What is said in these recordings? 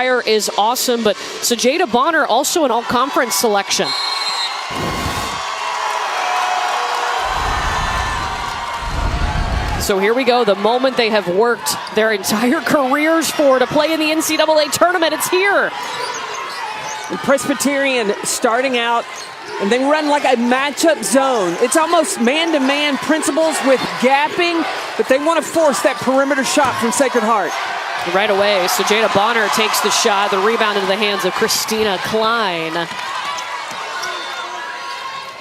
Is awesome, but Sajada Bonner also an all-conference selection. So here we go, the moment they have worked their entire careers for to play in the NCAA tournament, it's here. And Presbyterian starting out, and they run like a matchup zone. It's almost man-to-man principles with gapping, but they want to force that perimeter shot from Sacred Heart. Right away, Sajada Bonner takes the shot, the rebound into the hands of Christina Klein. And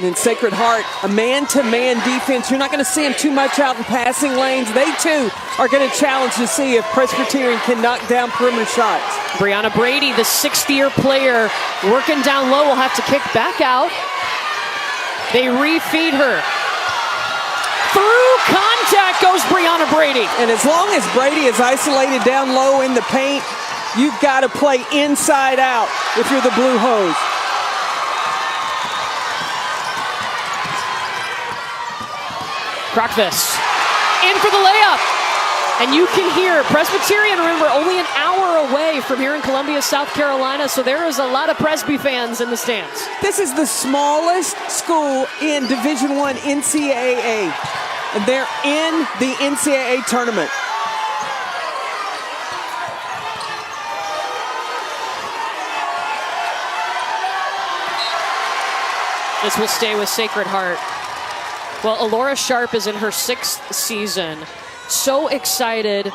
then Sacred Heart, a man-to-man defense. You're not going to see them too much out in passing lanes. They, too, are going to challenge to see if Presbyterian can knock down perimeter shots. Brianna Brady, the sixth-year player, working down low, will have to kick back out. They refeed her. Through contact goes Brianna Brady. And as long as Brady is isolated down low in the paint, you've got to play inside out if you're the Blue Hose. Krokvis in for the layup. And you can hear Presbyterian, remember, only an hour away from here in Columbia, South Carolina, so there is a lot of Presby fans in the stands. This is the smallest school in Division I NCAA, and they're in the NCAA tournament. This will stay with Sacred Heart. Well, Alora Sharp is in her 6th season. So excited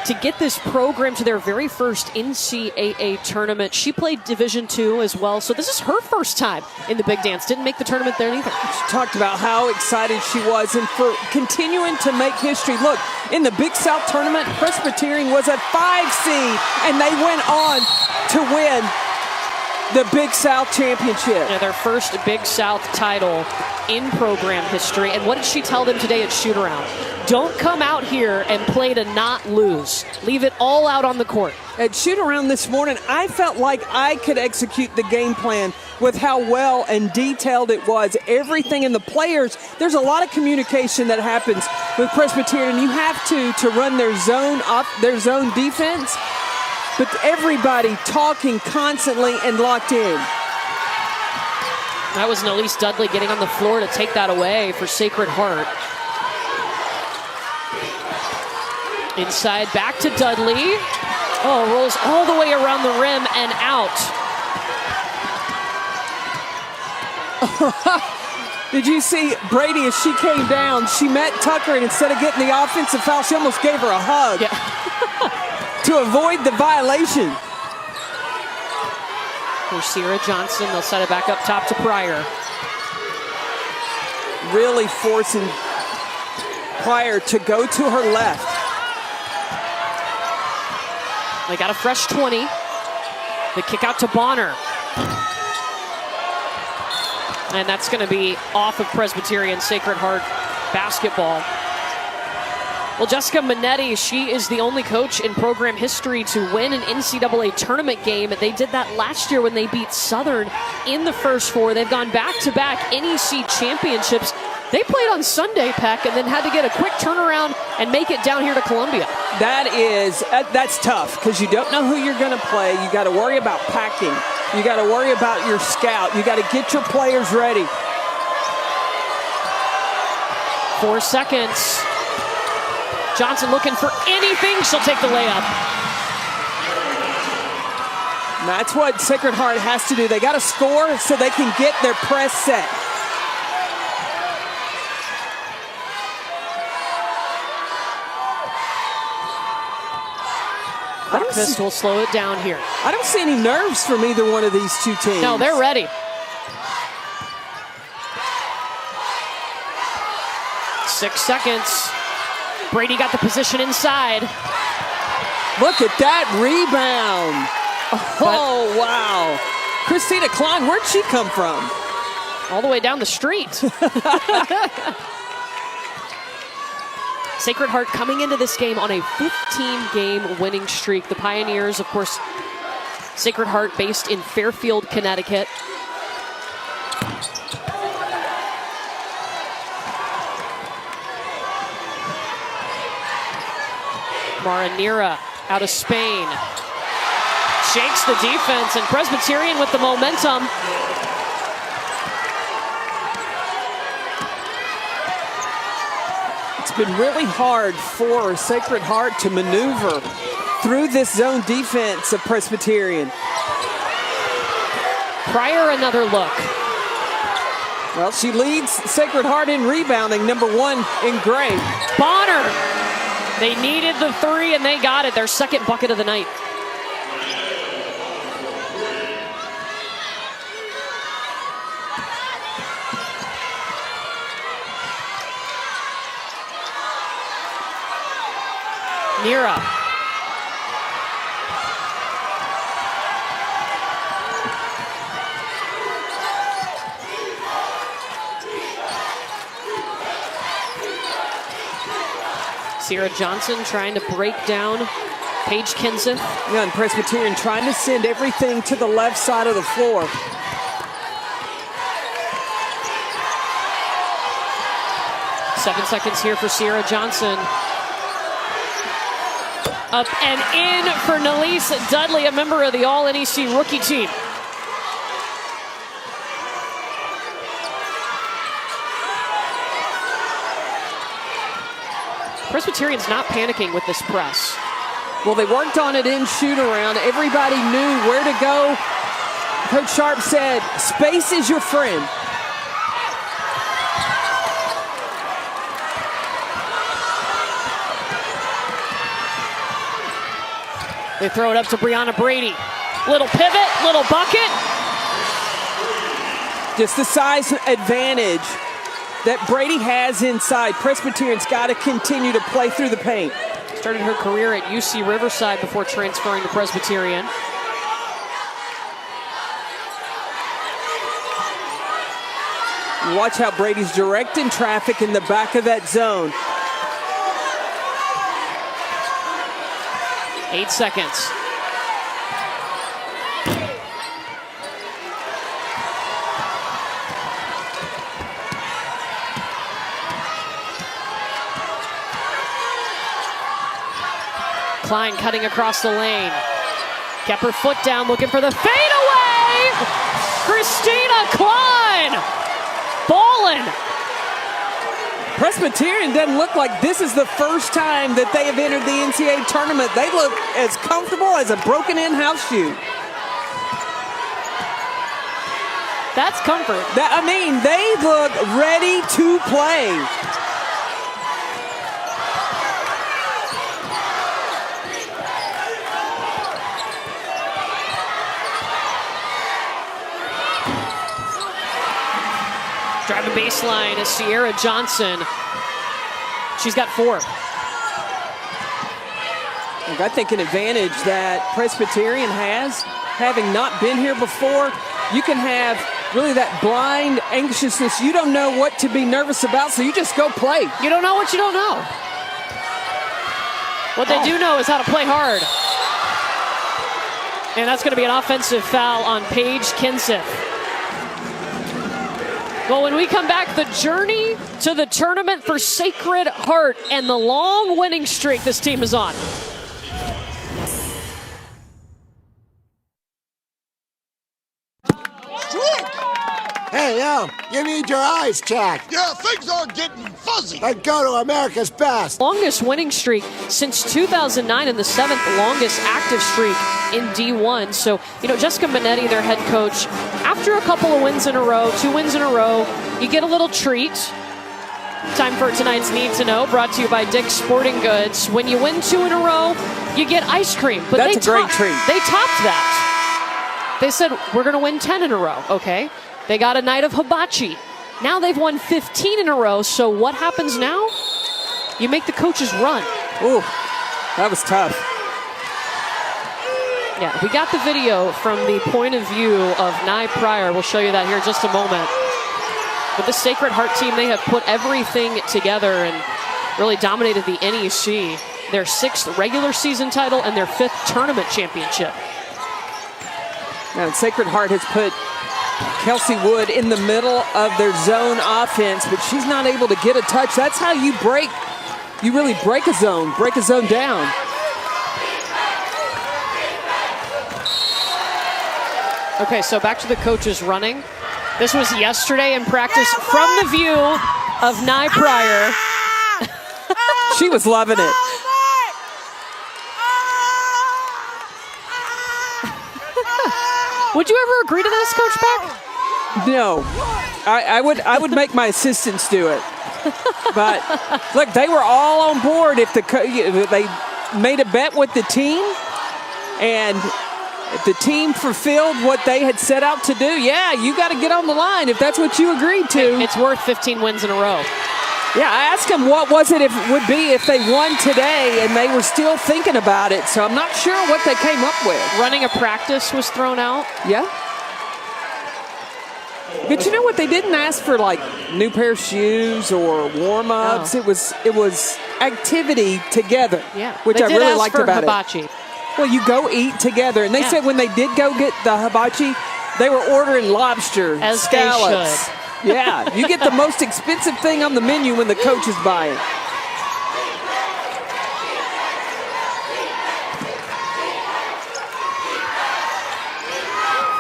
to get this program to their very first NCAA tournament. She played Division II as well, so this is her first time in the Big Dance. Didn't make the tournament there either. She talked about how excited she was and for continuing to make history. Look, in the Big South tournament, Presbyterian was a 5 seed, and they went on to win the Big South Championship. Yeah, their first Big South title in program history. And what did she tell them today at shoot-around? Don't come out here and play to not lose. Leave it all out on the court. At shoot-around this morning, I felt like I could execute the game plan with how well and detailed it was. Everything in the players, there's a lot of communication that happens with Presbyterian. You have to run their zone defense, but everybody talking constantly and locked in. That was Nelise Dudley getting on the floor to take that away for Sacred Heart. Inside, back to Dudley. Oh, rolls all the way around the rim and out. Did you see Brady as she came down? She met Tucker, and instead of getting the offensive foul, she almost gave her a hug. Yeah. To avoid the violation. Here's Sierra Johnson. They'll set it back up top to Pryor. Really forcing Pryor to go to her left. They got a fresh 20. The kick out to Bonner. And that's going to be off of Presbyterian. Sacred Heart basketball. Well, Jessica Minetti, she is the only coach in program history to win an NCAA tournament game. They did that last year when they beat Southern in the first 4. They've gone back-to-back NEC championships. They played on Sunday, Peck, and then had to get a quick turnaround and make it down here to Columbia. That's tough because you don't know who you're going to play. You got to worry about packing. You got to worry about your scout. You got to get your players ready. 4 seconds. Johnson looking for anything. She'll take the layup. And that's what Sacred Heart has to do. They got to score so they can get their press set. Breakfast will slow it down here. I don't see any nerves from either one of these two teams. No, they're ready. Six seconds. Brady got the position inside. Look at that rebound. Oh, wow. Christina Klein, where'd she come from? All the way down the street. Sacred Heart coming into this game on a 15-game winning streak. The Pioneers, of course, Sacred Heart based in Fairfield, Connecticut. Neira out of Spain. shakes the defense, and Presbyterian with the momentum. It's been really hard for Sacred Heart to maneuver through this zone defense of Presbyterian. Pryor, another look. Well, she leads Sacred Heart in rebounding, number 1 in gray. Bonner, they needed the 3 and they got it, their second bucket of the night. Neira. Sierra Johnson trying to break down Paige Kenseth. Yeah, and Presbyterian trying to send everything to the left side of the floor. Seven seconds here for Sierra Johnson. Up and in for Nalise Dudley, a member of the All-NEC rookie team. Presbyterian's not panicking with this press. Well, they worked on it in shoot-around. Everybody knew where to go. Coach Sharp said, space is your friend. They throw it up to Brianna Brady. Little pivot, little bucket. Just the size advantage that Brady has inside. Presbyterian's got to continue to play through the paint. Started her career at UC Riverside before transferring to Presbyterian. Watch how Brady's directing traffic in the back of that zone. 8 seconds. Klein cutting across the lane. Kept her foot down, looking for the fadeaway! Christina Klein! Ballin'! Presbyterian doesn't look like this is the first time that they have entered the NCAA tournament. They look as comfortable as a broken in-house shoe. That's comfort. I mean, they look ready to play. Driving baseline is Sierra Johnson. She's got 4. Look, I think an advantage that Presbyterian has, having not been here before, you can have really that blind anxiousness. You don't know what to be nervous about, so you just go play. You don't know what you don't know. What they do know is how to play hard. And that's going to be an offensive foul on Paige Kenseth. Well, when we come back, the journey to the tournament for Sacred Heart and the long winning streak this team is on. Hey, you need your eyes checked. Yeah, things are getting fuzzy. Then go to America's Best. Longest winning streak since 2009 and the 7th longest active streak in D1. So, Jessica Minetti, their head coach, after a couple of wins in a row, 2 wins in a row, you get a little treat. Time for tonight's Need to Know, brought to you by Dick's Sporting Goods. When you win 2 in a row, you get ice cream. But that's a great treat. They topped that. They said, we're going to win 10 in a row, okay? They got a night of hibachi. Now they've won 15 in a row, so what happens now? You make the coaches run. Ooh, that was tough. Yeah, we got the video from the point of view of Nye Pryor. We'll show you that here in just a moment. But the Sacred Heart team, they have put everything together and really dominated the NEC. Their 6th regular season title and their 5th tournament championship. Now, Sacred Heart has put Kelsey Wood in the middle of their zone offense, but she's not able to get a touch. That's how you really break a zone down. Okay, so back to the coaches running. This was yesterday in practice from the view of Neira Pryor. She was loving it. Would you ever agree to this, Coach Peck? No, I would make my assistants do it. But look, they were all on board. If they made a bet with the team, and if the team fulfilled what they had set out to do, yeah, you got to get on the line if that's what you agreed to. It's worth 15 wins in a row. Yeah, I asked them what was it would be if they won today, and they were still thinking about it. So I'm not sure what they came up with. Running a practice was thrown out. Yeah. But you know what? They didn't ask for like new pair of shoes or warm-ups. No. It was activity together. Yeah, which they I did really ask liked for about hibachi. it. Well, you go eat together, and they Yeah. said when they did go get the hibachi, they were ordering lobster, As they scallops. should. Yeah, you get the most expensive thing on the menu when the coach is buying.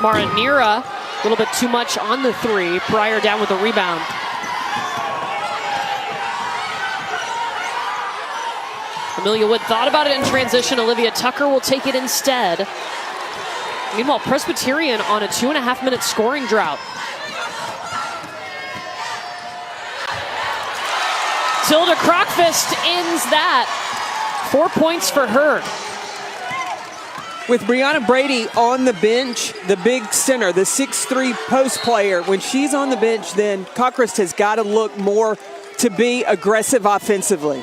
Neira, a little bit too much on the three. Pryor down with the rebound. Amelia Wood thought about it in transition. Olivia Tucker will take it instead. Meanwhile, Presbyterian on a 2.5-minute scoring drought. Tilda Crockfist ends that. 4 points for her. With Brianna Brady on the bench, the big center, the 6'3" post player, when she's on the bench, then Cockrest has got to look more to be aggressive offensively.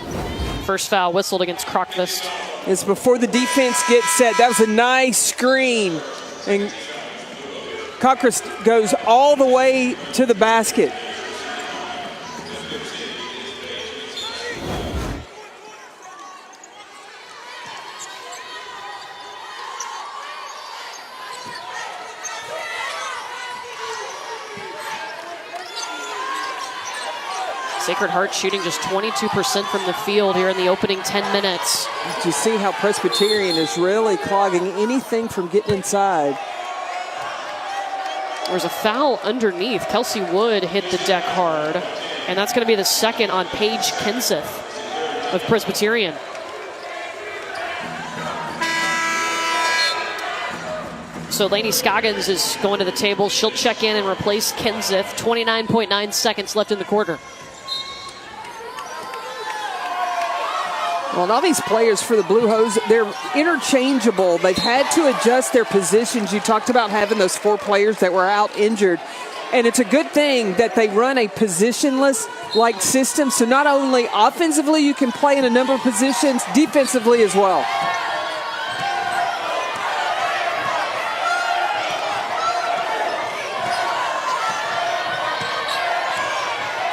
First foul whistled against Crockfist. It's before the defense gets set. That was a nice screen. And Cockrest goes all the way to the basket. Sacred Heart shooting just 22% from the field here in the opening 10 minutes. You see how Presbyterian is really clogging anything from getting inside. There's a foul underneath. Kelsey Wood hit the deck hard, and that's going to be the second on Paige Kenseth of Presbyterian. So Lainey Scoggins is going to the table. She'll check in and replace Kenseth. 29.9 seconds left in the quarter. Well, all these players for the Blue Hose, they're interchangeable. They've had to adjust their positions. You talked about having those 4 players that were out injured. And it's a good thing that they run a positionless-like system. So not only offensively you can play in a number of positions, defensively as well.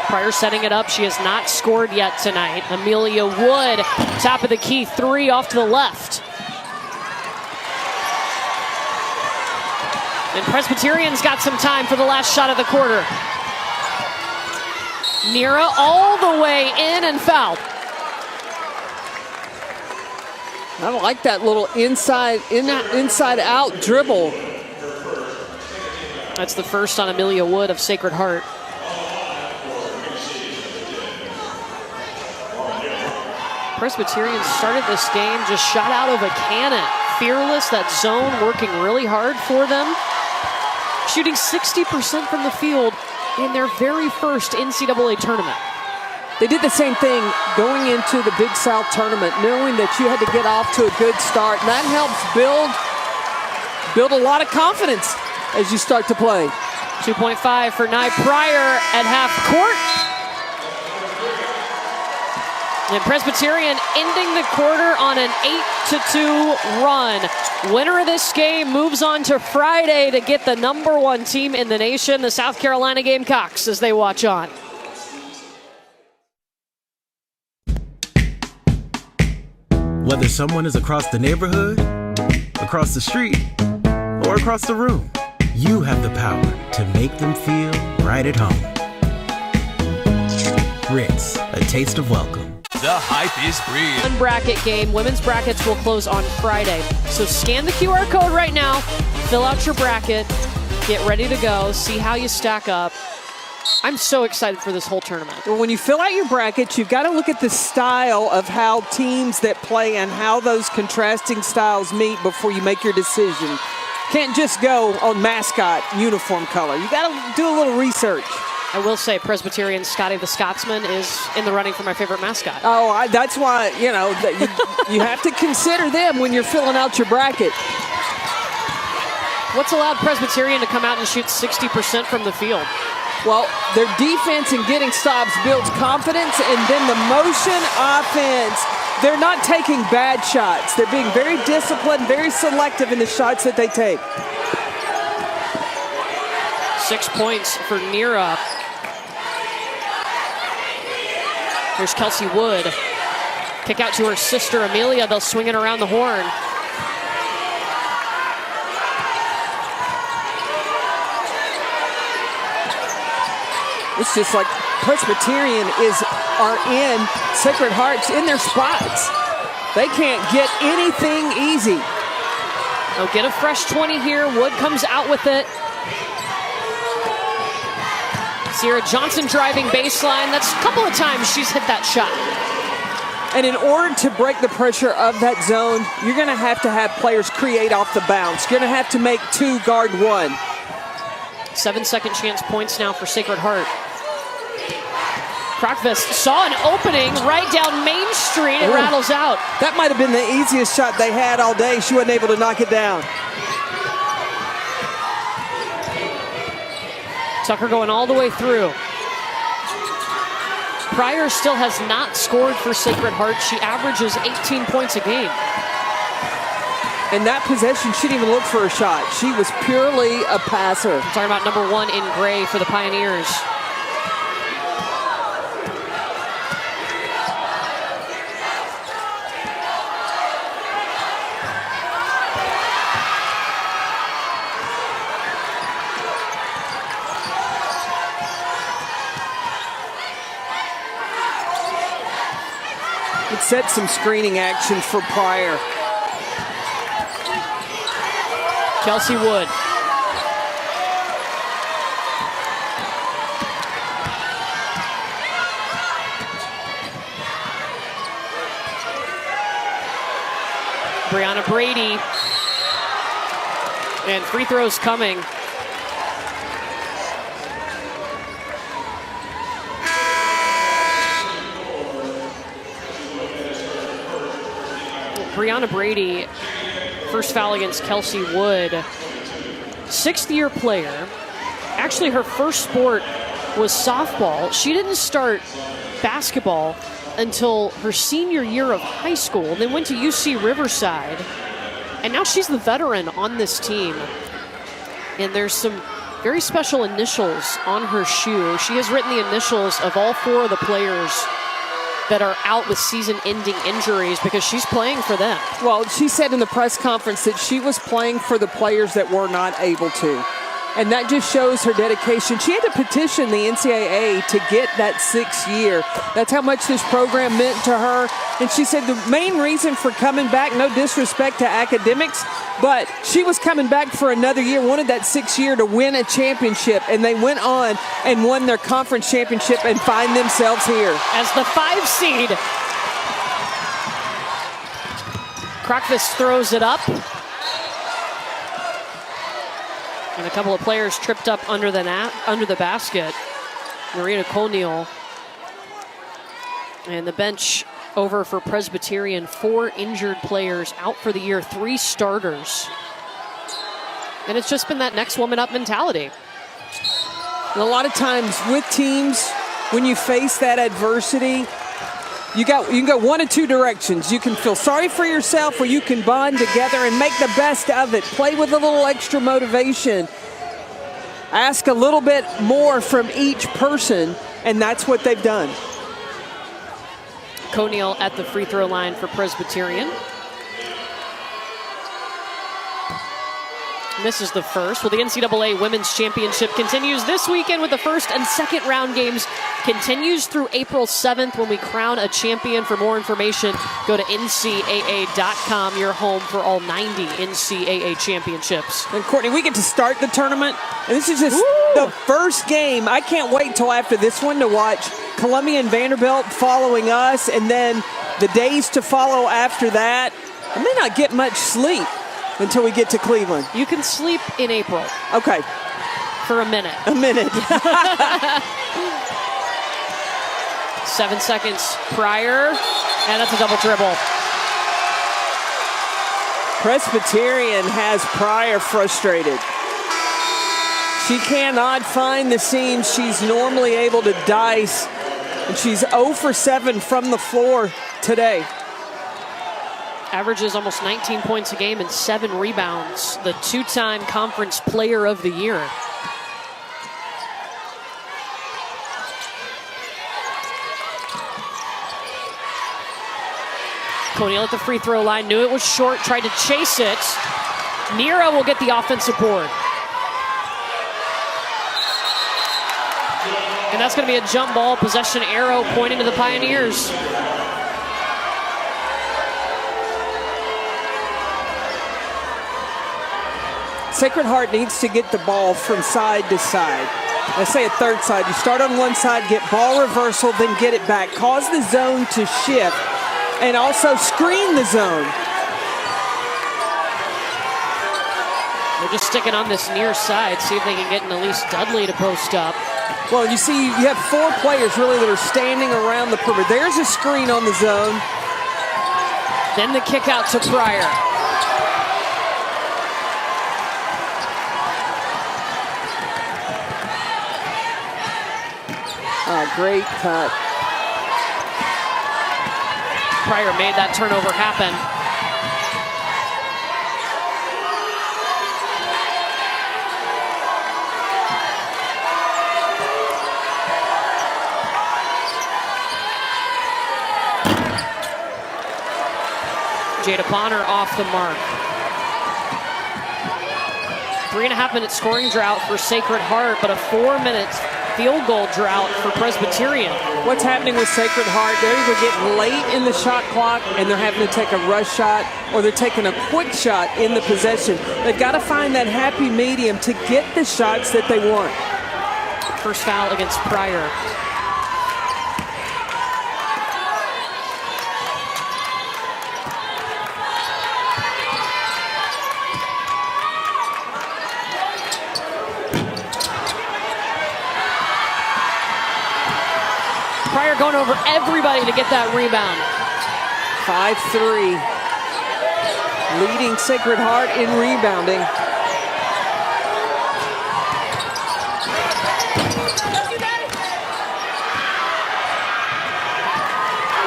Pryor setting it up. She has not scored yet tonight. Amelia Wood, top of the key, 3 off to the left. And Presbyterian's got some time for the last shot of the quarter. Neira all the way in and fouled. I like that little inside-out dribble. That's the first on Amelia Wood of Sacred Heart. Presbyterian started this game, just shot out of a cannon. Fearless, that zone working really hard for them. Shooting 60% from the field in their very first NCAA tournament. They did the same thing going into the Big South tournament, knowing that you had to get off to a good start. And that helps build a lot of confidence as you start to play. 2.5 for Neira Pryor at half court. And Presbyterian ending the quarter on an 8-2 run. Winner of this game moves on to Friday to get the #1 team in the nation, the South Carolina Gamecocks, as they watch on. Whether someone is across the neighborhood, across the street, or across the room, you have the power to make them feel right at home. Ritz, a taste of welcome. The hype is real. One bracket game. Women's brackets will close on Friday. So scan the QR code right now, fill out your bracket, get ready to go, see how you stack up. I'm so excited for this whole tournament. Well, when you fill out your brackets, you've got to look at the style of how teams that play and how those contrasting styles meet before you make your decision. Can't just go on mascot uniform color. You got to do a little research. I will say Presbyterian Scotty the Scotsman is in the running for my favorite mascot. Oh, that's why, you have to consider them when you're filling out your bracket. What's allowed Presbyterian to come out and shoot 60% from the field? Well, their defense and getting stops builds confidence, and then the motion offense, they're not taking bad shots. They're being very disciplined, very selective in the shots that they take. 6 points for Neira. Here's Kelsey Wood. Kick out to her sister, Amelia. They'll swing it around the horn. It's just like Presbyterian are in Sacred Hearts in their spots. They can't get anything easy. They'll get a fresh 20 here. Wood comes out with it. Sierra Johnson driving baseline. That's a couple of times she's hit that shot. And in order to break the pressure of that zone, you're going to have players create off the bounce. You're going to have to make 2 guard 1. 7 second chance points now for Sacred Heart. Crockvest saw an opening right down Main Street. It rattles out. That might have been the easiest shot they had all day. She wasn't able to knock it down. Tucker going all the way through. Pryor still has not scored for Sacred Heart. She averages 18 points a game. And that possession, she didn't even look for a shot. She was purely a passer. I'm talking about number 1 in gray for the Pioneers. It set some screening action for Pryor. Kelsey Wood. Brianna Brady. And free throws coming. Brianna Brady, first foul against Kelsey Wood. 6th-year player. Actually, her first sport was softball. She didn't start basketball until her senior year of high school, then went to UC Riverside. And now she's the veteran on this team. And there's some very special initials on her shoe. She has written the initials of all 4 of the players that are out with season-ending injuries because she's playing for them. Well, she said in the press conference that she was playing for the players that were not able to. And that just shows her dedication. She had to petition the NCAA to get that 6th year. That's how much this program meant to her. And she said the main reason for coming back, no disrespect to academics, but she was coming back for another year, wanted that 6th year to win a championship. And they went on and won their conference championship and find themselves here. As the 5 seed, Crockvest throws it up. And a couple of players tripped up under the basket. Marina Colneal. And the bench over for Presbyterian. 4 injured players out for the year, 3 starters. And it's just been that next woman up mentality. And a lot of times with teams, when you face that adversity, you can go one of 2 directions. You can feel sorry for yourself, or you can bond together and make the best of it. Play with a little extra motivation. Ask a little bit more from each person, and that's what they've done. Colneal at the free throw line for Presbyterian. Misses the first. Well, the NCAA Women's Championship continues this weekend with the first and second round games continues through April 7th when we crown a champion. For more information, go to ncaa.com, your home for all 90 NCAA championships. And Courtney, we get to start the tournament, and this is just the first game. I can't wait till after this one to watch Columbia and Vanderbilt following us, and then the days to follow after that. I may not get much sleep until we get to Cleveland. You can sleep in April. Okay. For a minute. A minute. 7 seconds prior, and that's a double dribble. Presbyterian has Pryor frustrated. She cannot find the seam she's normally able to dice, and she's 0 for 7 from the floor today. Averages almost 19 points a game and 7 rebounds. The two-time conference player of the year. O'Neal at the free throw line, knew it was short, tried to chase it. Neira will get the offensive board. And that's going to be a jump ball, possession arrow pointing to the Pioneers. Sacred Heart needs to get the ball from side to side. I say a third side. You start on one side, get ball reversal, then get it back. Cause the zone to shift, and also screen the zone. They're just sticking on this near side, see if they can get an Elise Dudley to post up. Well, you see, you have 4 players really that are standing around the perimeter. There's a screen on the zone. Then the kick out to Pryor. Great cut. Pryor made that turnover happen. Jada Bonner off the mark. 3.5 minute scoring drought for Sacred Heart, but a 4-minute field goal drought for Presbyterian. What's happening with Sacred Heart? They're either getting late in the shot clock and they're having to take a rush shot, or they're taking a quick shot in the possession. They've got to find that happy medium to get the shots that they want. First foul against Pryor. Pryor going over everybody to get that rebound. 5-3. Leading Sacred Heart in rebounding.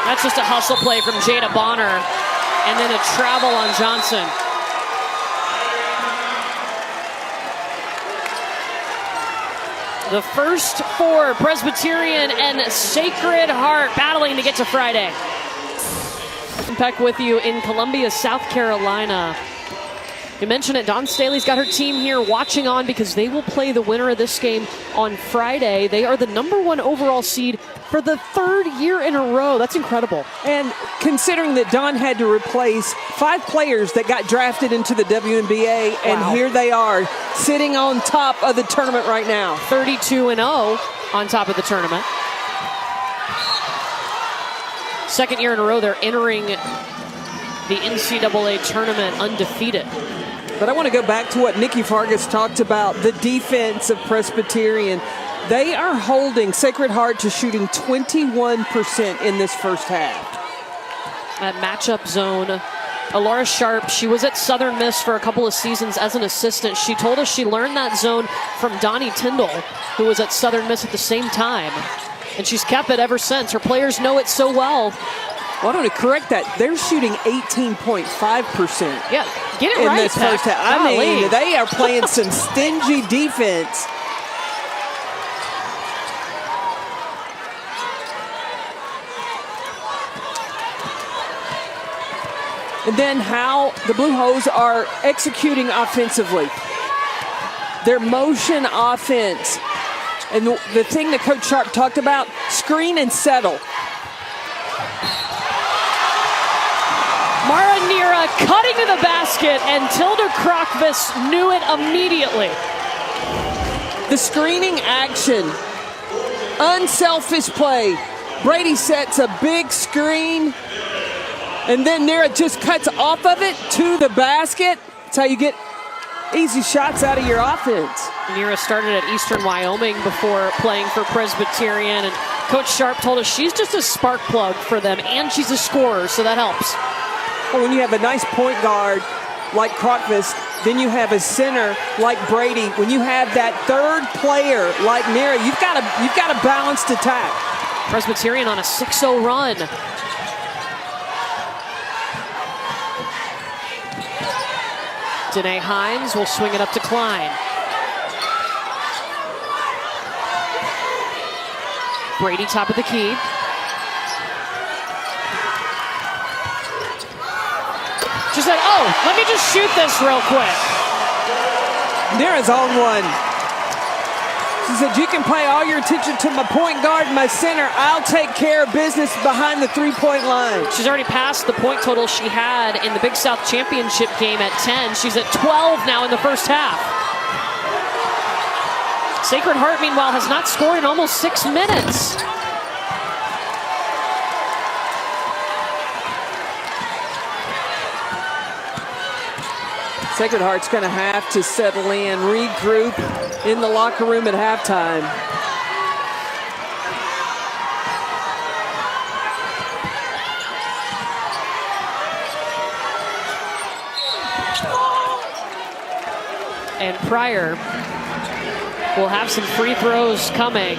That's just a hustle play from Jada Bonner, and then a travel on Johnson. The first 4, Presbyterian and Sacred Heart, battling to get to Friday. Peck with you in Columbia, South Carolina. You mentioned it, Dawn Staley's got her team here watching on because they will play the winner of this game on Friday. They are the #1 overall seed for the 3rd year in a row. That's incredible. And considering that Dawn had to replace 5 players that got drafted into the WNBA, and here they are sitting on top of the tournament right now. 32-0 on top of the tournament. 2nd year in a row they're entering the NCAA tournament undefeated. But I want to go back to what Nikki Fargas talked about, the defense of Presbyterian. They are holding Sacred Heart to shooting 21% in this first half. That matchup zone. Alara Sharp, she was at Southern Miss for a couple of seasons as an assistant. She told us she learned that zone from Donnie Tyndall, who was at Southern Miss at the same time. And she's kept it ever since. Her players know it so well. Well, I want to correct that. They're shooting 18.5%. Yeah, get it in right, this first half. I mean, they are playing some stingy defense. And then how the Blue Hose are executing offensively. Their motion offense And the thing that Coach Sharp talked about, screen and settle. Mara Neira cutting to the basket, and Tilda Krokvis knew it immediately. The screening action, unselfish play. Brady sets a big screen, and then Neira just cuts off of it to the basket. That's how you get easy shots out of your offense. Neira started at Eastern Wyoming before playing for Presbyterian, and Coach Sharp told us she's just a spark plug for them, and she's a scorer, so that helps. Well, when you have a nice point guard like Krokvis, then you have a center like Brady. When you have that third player like Neira, you've got a balanced attack. Presbyterian on a 6-0 run. Danae Hines will swing it up to Klein. Brady top of the key. She said, oh, let me just shoot this real quick. Neira's on one. She said, you can pay all your attention to my point guard, my center. I'll take care of business behind the three-point line. She's already passed the point total she had in the Big South Championship game at 10. She's at 12 now in the first half. Sacred Heart, meanwhile, has not scored in almost 6 minutes. Sacred Heart's going to have to settle in, regroup in the locker room at halftime. And Pryor will have some free throws coming.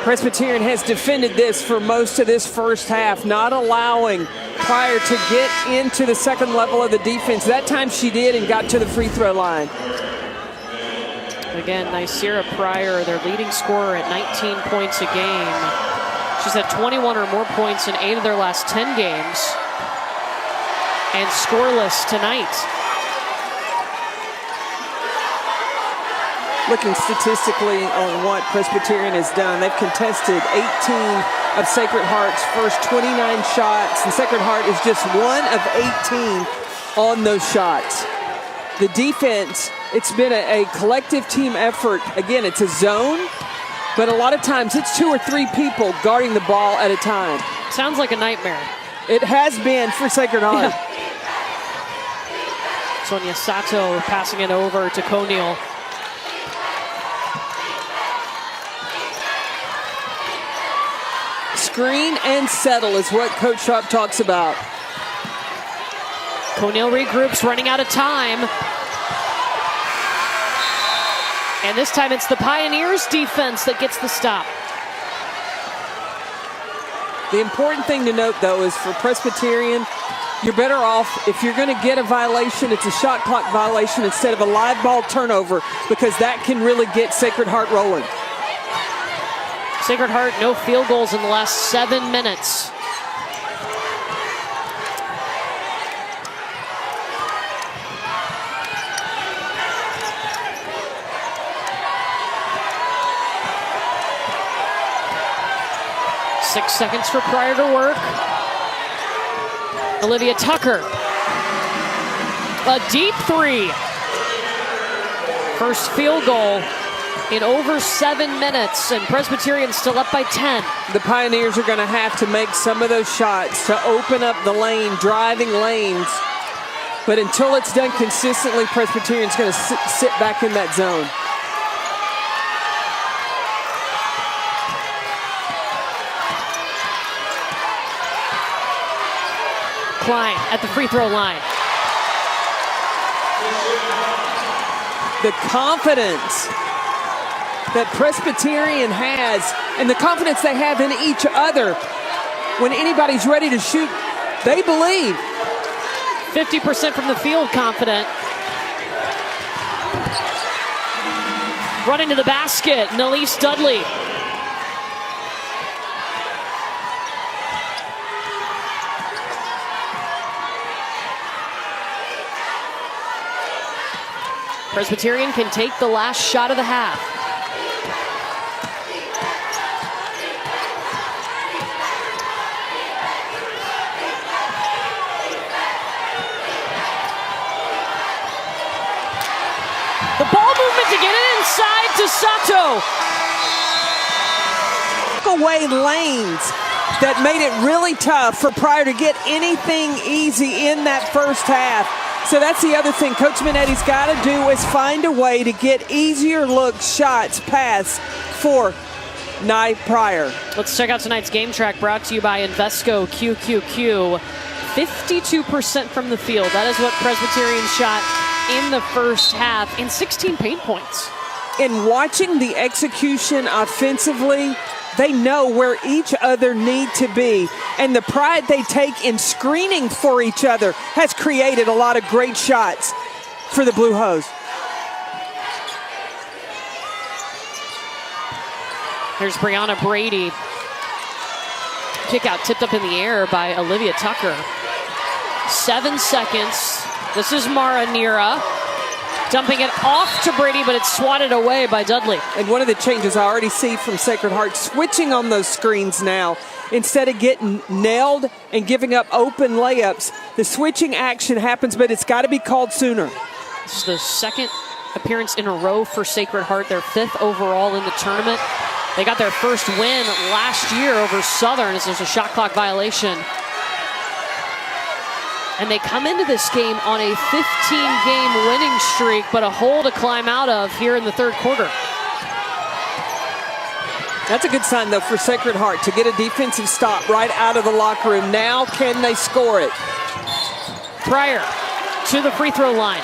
Presbyterian has defended this for most of this first half, not allowing Pryor to get into the second level of the defense. That time she did and got to the free throw line. Again, Neira Pryor, their leading scorer at 19 points a game. She's had 21 or more points in 8 of their last 10 games. And scoreless tonight. Looking statistically on what Presbyterian has done, they've contested 18 of Sacred Heart's first 29 shots, and Sacred Heart is just 1 of 18 on those shots. The defense, it's been a collective team effort. Again, it's a zone, but a lot of times it's 2 or 3 people guarding the ball at a time. Sounds like a nightmare. It has been for Sacred Heart. Yeah. Sonia Sato passing it over to Conneal. Screen and settle is what Coach Sharp talks about. Conneal regroups, running out of time. And this time it's the Pioneers defense that gets the stop. The important thing to note, though, is for Presbyterian, you're better off if you're going to get a violation, it's a shot clock violation instead of a live ball turnover, because that can really get Sacred Heart rolling. Sacred Heart, no field goals in the last 7 minutes. Six seconds for Pryor to work. Olivia Tucker. A deep three. First field goal in over 7 minutes, and Presbyterian still up by 10. The Pioneers are going to have to make some of those shots to open up the lane, driving lanes. But until it's done consistently, Presbyterian's going to sit back in that zone. Klein at the free throw line. The confidence that Presbyterian has, and the confidence they have in each other. When anybody's ready to shoot, they believe. 50% from the field, confident. Running to the basket, Nalise Dudley. Presbyterian can take the last shot of the half. The ball movement to get it inside to Sato. Away lanes that made it really tough for Pryor to get anything easy in that first half. So that's the other thing Coach Minetti's got to do is find a way to get easier look shots pass for Nye Pryor. Let's check out tonight's game track brought to you by Invesco QQQ. 52% from the field. That is what Presbyterian shot in the first half and 16 paint points. In watching the execution offensively, they know where each other need to be. And the pride they take in screening for each other has created a lot of great shots for the Blue Hose. Here's Brianna Brady. Kick out tipped up in the air by Olivia Tucker. 7 seconds. This is Mara Neira. Dumping it off to Brady, but it's swatted away by Dudley. And one of the changes I already see from Sacred Heart, switching on those screens now. Instead of getting nailed and giving up open layups, the switching action happens, but it's got to be called sooner. This is the second appearance in a row for Sacred Heart, their 5th overall in the tournament. They got their first win last year over Southern as there's a shot clock violation. And they come into this game on a 15-game winning streak, but a hole to climb out of here in the third quarter. That's a good sign, though, for Sacred Heart to get a defensive stop right out of the locker room. Now can they score it? Pryor to the free throw line.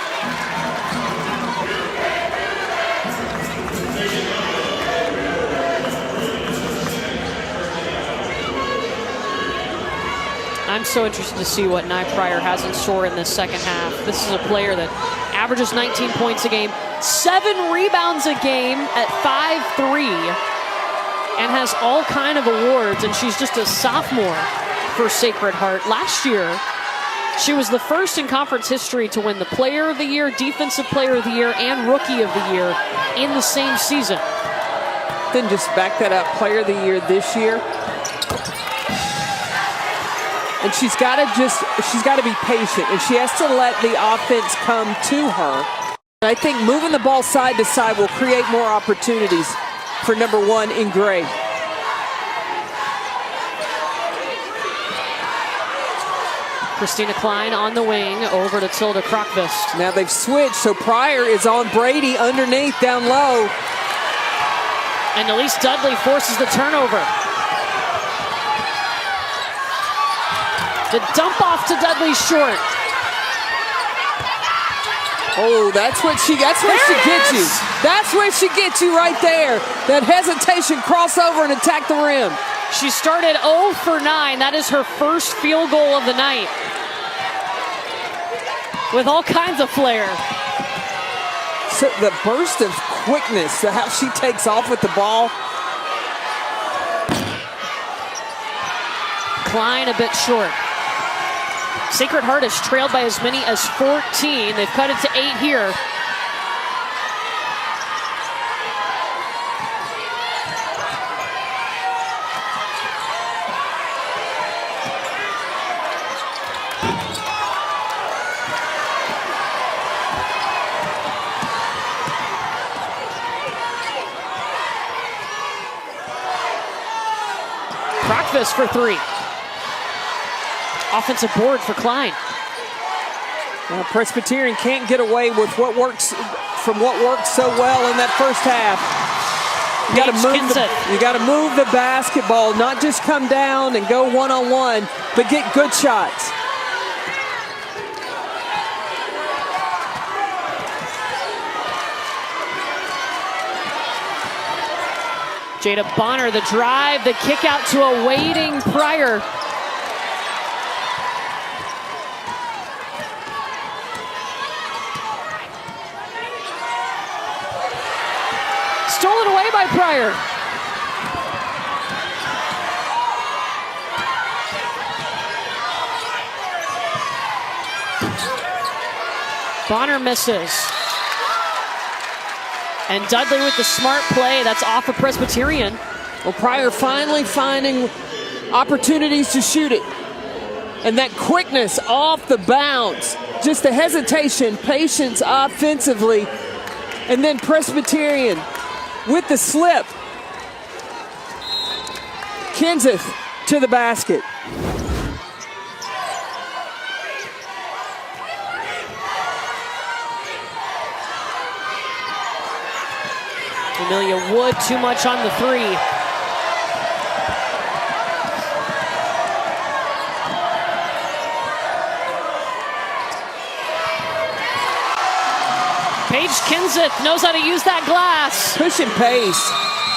I'm so interested to see what Nye Pryor has in store in this second half. This is a player that averages 19 points a game, 7 rebounds a game at 5'3", and has all kind of awards, and she's just a sophomore for Sacred Heart. Last year, she was the first in conference history to win the Player of the Year, Defensive Player of the Year, and Rookie of the Year in the same season. Then just back that up, Player of the Year this year. And she's got to be patient, and she has to let the offense come to her. And I think moving the ball side to side will create more opportunities for number 1 in Gray. Christina Klein on the wing over to Tilda Krokvist. Now they've switched, so Pryor is on Brady underneath down low. And Elise Dudley forces the turnover. The dump off to Dudley short. Oh, that's where she gets you. That's where she gets you right there. That hesitation, crossover, and attack the rim. She started 0 for 9. That is her first field goal of the night. With all kinds of flair. So the burst of quickness, how she takes off with the ball. Klein a bit short. Sacred Heart is trailed by as many as 14. They've cut it to 8 here. Krokvist for 3. Offensive board for Klein. Well, Presbyterian can't get away with what works so well in that first half. You got to move the basketball, not just come down and go one-on-one, but get good shots. Jada Bonner, the drive, the kick out to a waiting Pryor. Stolen away by Pryor. Bonner misses. And Dudley with the smart play. That's off of Presbyterian. Well, Pryor finally finding opportunities to shoot it. And that quickness off the bounce. Just the hesitation, patience offensively. And then Presbyterian with the slip. Kenseth to the basket. Amelia Wood too much on the three. Paige Kenseth knows how to use that glass. Pushing pace.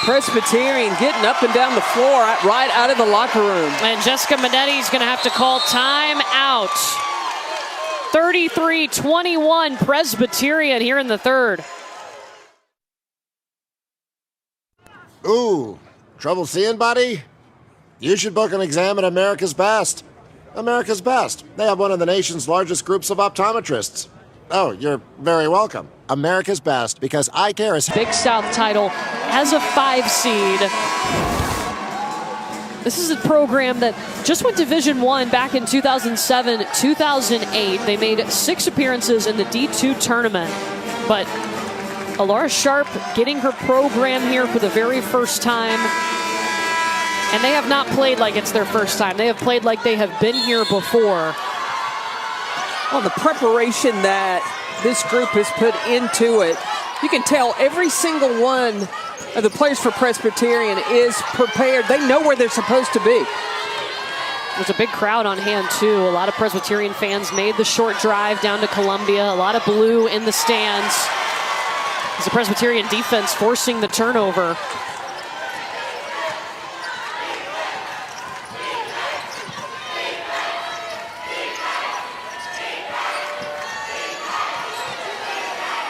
Presbyterian getting up and down the floor right out of the locker room. And Jessica Manetti's going to have to call time out. 33-21 Presbyterian here in the third. Ooh, trouble seeing, buddy? You should book an exam at America's Best. America's Best. They have one of the nation's largest groups of optometrists. Oh, you're very welcome. America's Best, because eye care is... Big South title has a 5 seed. This is a program that just went Division I back in 2007, 2008. They made 6 appearances in the D2 tournament. But Alara Sharp getting her program here for the very first time. And they have not played like it's their first time. They have played like they have been here before. Well, the preparation that this group has put into it, you can tell every single one of the players for Presbyterian is prepared. They know where they're supposed to be. There's a big crowd on hand, too. A lot of Presbyterian fans made the short drive down to Columbia. A lot of blue in the stands. It's the Presbyterian defense forcing the turnover.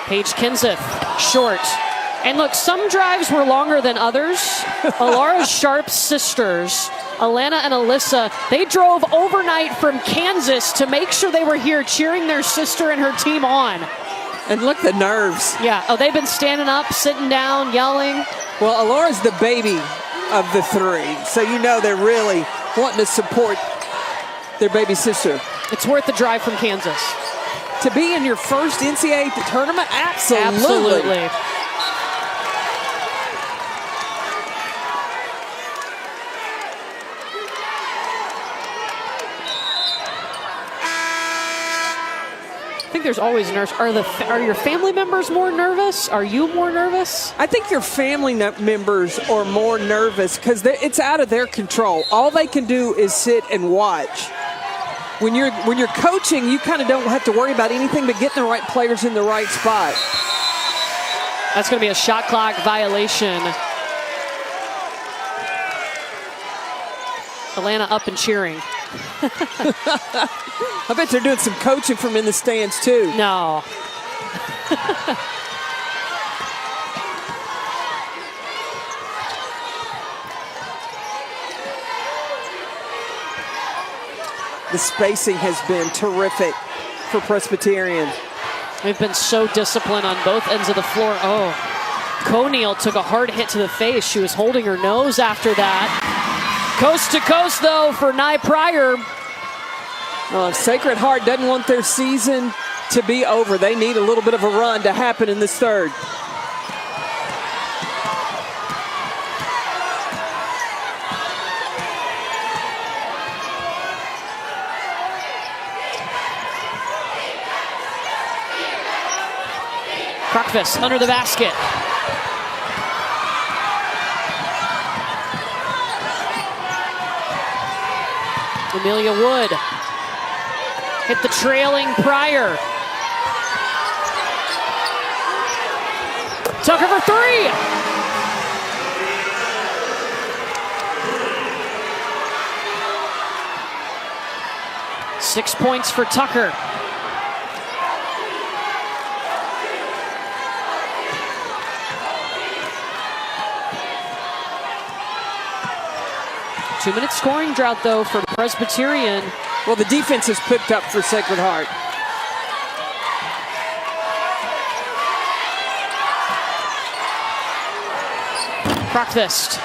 Paige Kenseth, short. And look, some drives were longer than others. Alara Sharp's sisters, Alana and Alyssa, they drove overnight from Kansas to make sure they were here cheering their sister and her team on. And look, the nerves. Yeah, oh, they've been standing up, sitting down, yelling. Well, Alara's the baby of the three, so you know they're really wanting to support their baby sister. It's worth the drive from Kansas. To be in your first NCAA tournament? Absolutely. Absolutely. I think there's always nerves. Are your family members more nervous? Are you more nervous? I think your family members are more nervous because it's out of their control. All they can do is sit and watch. When you're coaching, you kind of don't have to worry about anything but getting the right players in the right spot. That's going to be a shot clock violation. Alana up and cheering. I bet they're doing some coaching from in the stands, too. No. The spacing has been terrific for Presbyterian. They've been so disciplined on both ends of the floor. Oh, Coneal took a hard hit to the face. She was holding her nose after that. Coast to coast, though, for Nye Pryor. Sacred Heart doesn't want their season to be over. They need a little bit of a run to happen in this third. Krokvis under the basket. Amelia Wood hit the trailing Pryor. Tucker for three. Six points for Tucker. Two-minute scoring drought, though, for Presbyterian. Well, the defense has picked up for Sacred Heart. Croc fist.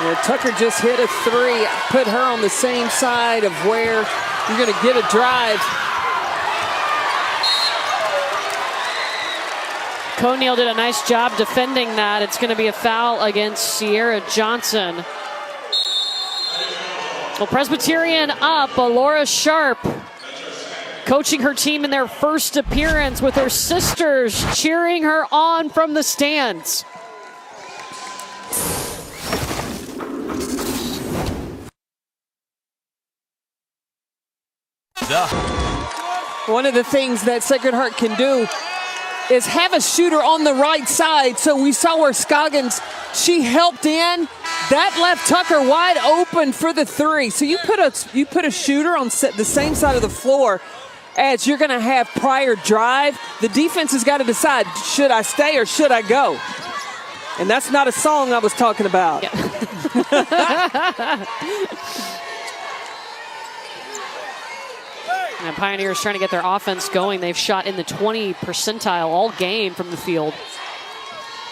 Yeah, Tucker just hit a three, put her on the same side of where you're going to get a drive. Coneal did a nice job defending that. It's going to be a foul against Sierra Johnson. Well, Presbyterian up, but Laura Sharp coaching her team in their first appearance with her sisters cheering her on from the stands. One of the things that Sacred Heart can do is have a shooter on the right side. So we saw where Scoggins, she helped in. That left Tucker wide open for the three. So you put a shooter on the same side of the floor as you're going to have prior drive. The defense has got to decide, should I stay or should I go? And that's not a song I was talking about. Yeah. And Pioneers trying to get their offense going. They've shot in the 20 percentile all game from the field.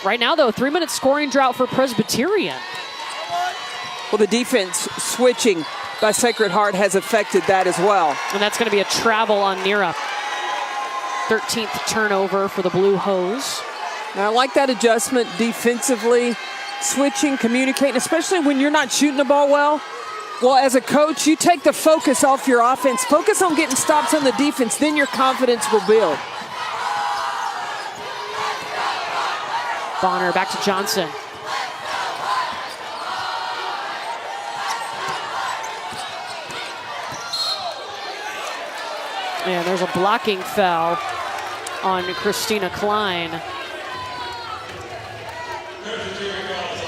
Right now, though, 3-minute scoring drought for Presbyterian. Well, the defense switching by Sacred Heart has affected that as well. And that's going to be a travel on Neira. 13th turnover for the Blue Hose. Now, I like that adjustment defensively, switching, communicating, especially when you're not shooting the ball well. Well, as a coach, you take the focus off your offense. Focus on getting stops on the defense, then your confidence will build. Bonner back to Johnson. And there's a blocking foul on Christina Klein.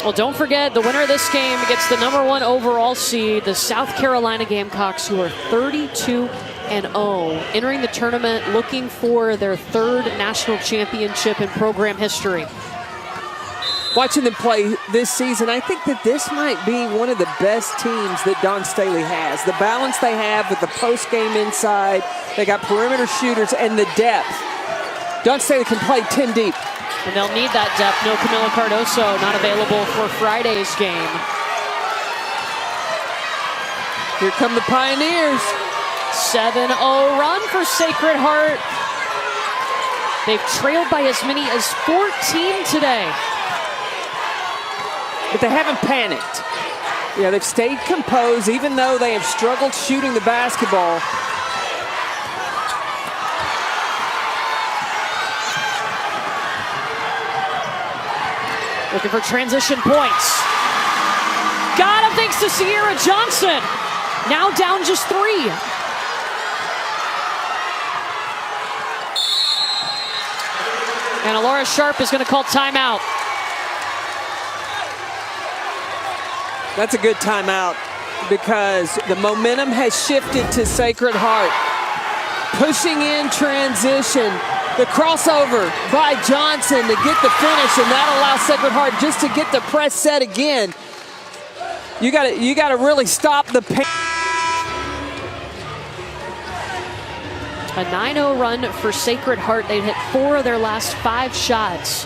Well, don't forget, the winner of this game gets the #1 overall seed, the South Carolina Gamecocks, who are 32-0, entering the tournament looking for their 3rd national championship in program history. Watching them play this season, I think that this might be one of the best teams that Don Staley has. The balance they have with the post game inside, they got perimeter shooters and the depth. Don Staley can play 10 deep. And they'll need that depth. No Camila Cardoso, not available for Friday's game. Here come the Pioneers. 7-0 run for Sacred Heart. They've trailed by as many as 14 today. But they haven't panicked. Yeah, they've stayed composed even though they have struggled shooting the basketball. Looking for transition points. Got him thanks to Sierra Johnson. Now down just 3. And Alora Sharp is going to call timeout. That's a good timeout because the momentum has shifted to Sacred Heart. Pushing in transition. The crossover by Johnson to get the finish, and that allows Sacred Heart just to get the press set again. You got to really stop the pace. A 9-0 run for Sacred Heart. They've hit 4 of their last 5 shots.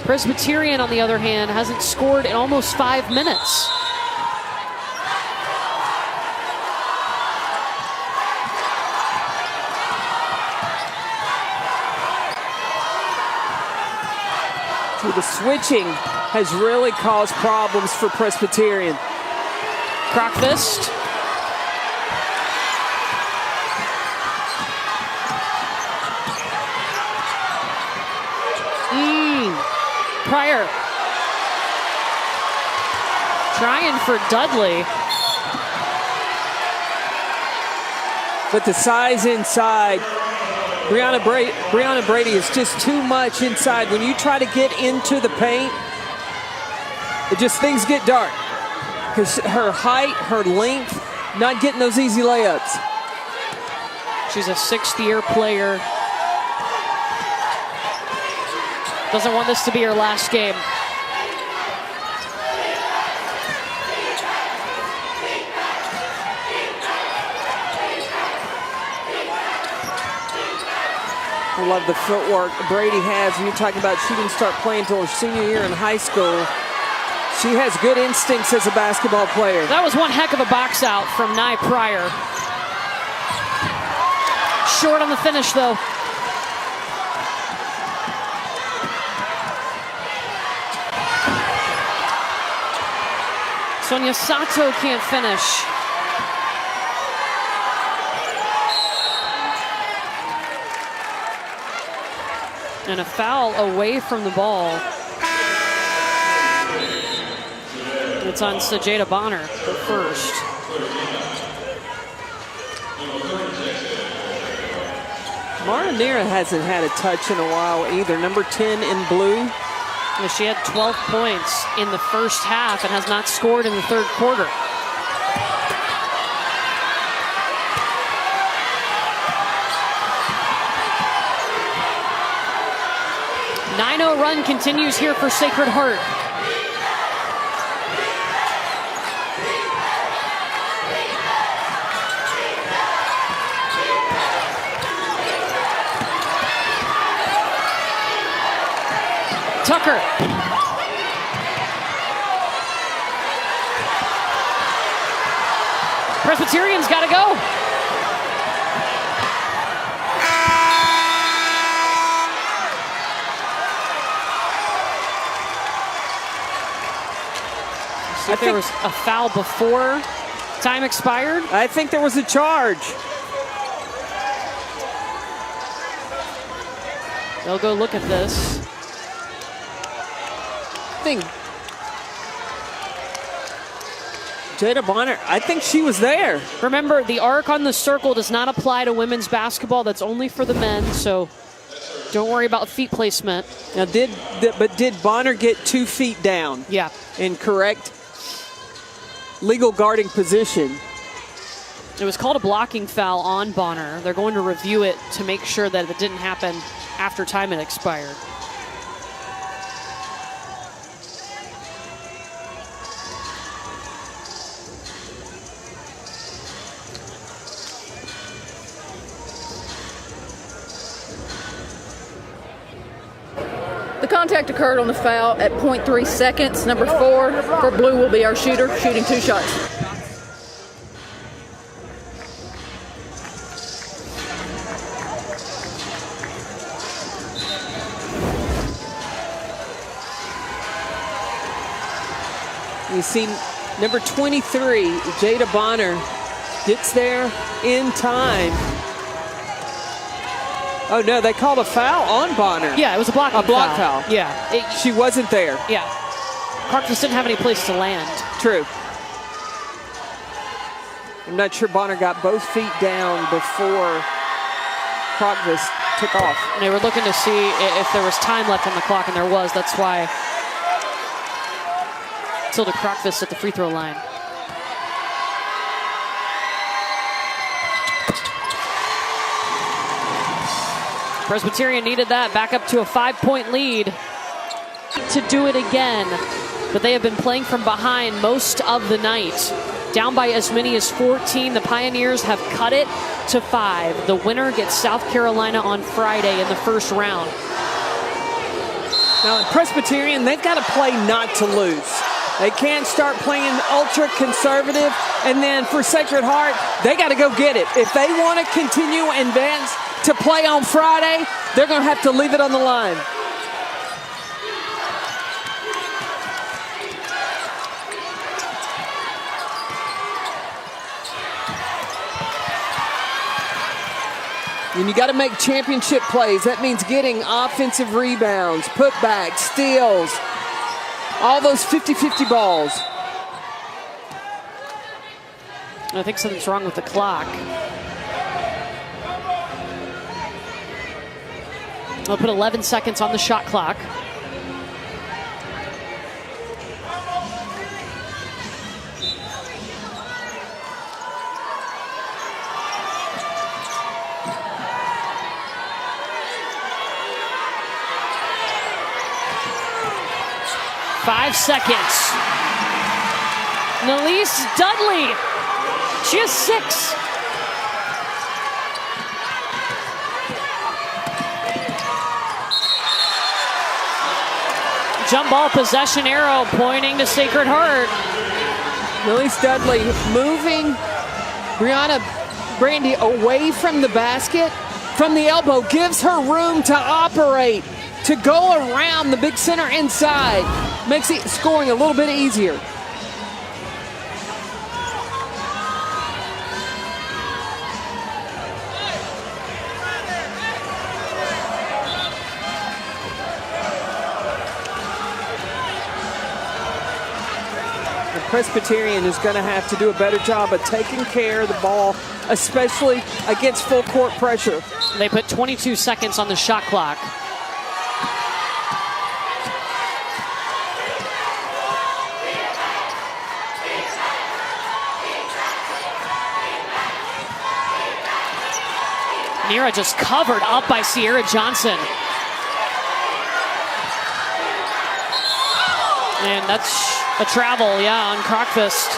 Presbyterian, on the other hand, hasn't scored in almost 5 minutes. The switching has really caused problems for Presbyterian. Croc fist. Pryor. Trying for Dudley. But the size inside, Brianna Brady is just too much inside. When you try to get into the paint, things get dark. Because her height, her length, not getting those easy layups. She's a 6th-year player. Doesn't want this to be her last game. love the footwork Brady has. And you're talking about she didn't start playing until her senior year in high school. She has good instincts as a basketball player. That was one heck of a box out from Nye Pryor. Short on the finish, though. Sonia Sato can't finish. And a foul away from the ball. It's on Sajeda Bonner, the first. Mara Neira hasn't had a touch in a while either. Number 10 in blue. Yeah, she had 12 points in the first half and has not scored in the third quarter. Nine-0 run continues here for Sacred Heart. Tucker. Presbyterian's got to go. I think there was a foul before time expired. I think there was a charge. They'll go look at this. Jada Bonner, I think she was there. Remember, the arc on the circle does not apply to women's basketball. That's only for the men, so don't worry about feet placement. Now, did Bonner get 2 feet down? Yeah. In correct legal guarding position? It was called a blocking foul on Bonner. They're going to review it to make sure that it didn't happen after time had expired. The contact occurred on the foul at 0.3 seconds. Number 4 for blue will be our shooter, shooting 2 shots. You see number 23, Jada Bonner, gets there in time. Oh, no, they called a foul on Bonner. Yeah, it was a block foul. Yeah. She wasn't there. Yeah. Clark just didn't have any place to land. True. I'm not sure Bonner got both feet down before Krogvis took off. And they were looking to see if there was time left on the clock, and there was. That's why Tilda Krogvis at the free throw line. Presbyterian needed that, back up to a 5-point lead to do it again. But they have been playing from behind most of the night. Down by as many as 14, the Pioneers have cut it to 5. The winner gets South Carolina on Friday in the first round. Now, Presbyterian, they've got to play not to lose. They can't start playing ultra conservative. And then for Sacred Heart, they got to go get it. If they want to continue and advance to play on Friday, they're going to have to leave it on the line. And you got to make championship plays. That means getting offensive rebounds, putbacks, steals, all those 50-50 balls. I think something's wrong with the clock. They'll put 11 seconds on the shot clock. Five seconds. Nalise Dudley. She has 6. jump ball possession arrow pointing to Sacred Heart. Millie Studley moving Brianna Brandy away from the basket, from the elbow, gives her room to operate, to go around the big center inside. Makes it scoring a little bit easier. Presbyterian is going to have to do a better job of taking care of the ball, especially against full court pressure. They put 22 seconds on the shot clock. Neira just covered up by Sierra Johnson. And that's a travel, yeah, on Crockfist.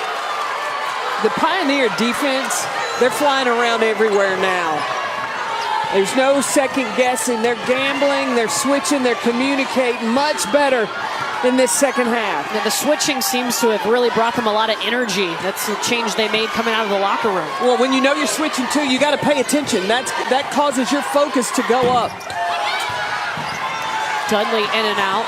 The Pioneer defense, they're flying around everywhere now. There's no second guessing. They're gambling, they're switching, they're communicating much better in this second half. Yeah, the switching seems to have really brought them a lot of energy. That's the change they made coming out of the locker room. Well, when you know you're switching too, you got to pay attention. That causes your focus to go up. Dudley in and out.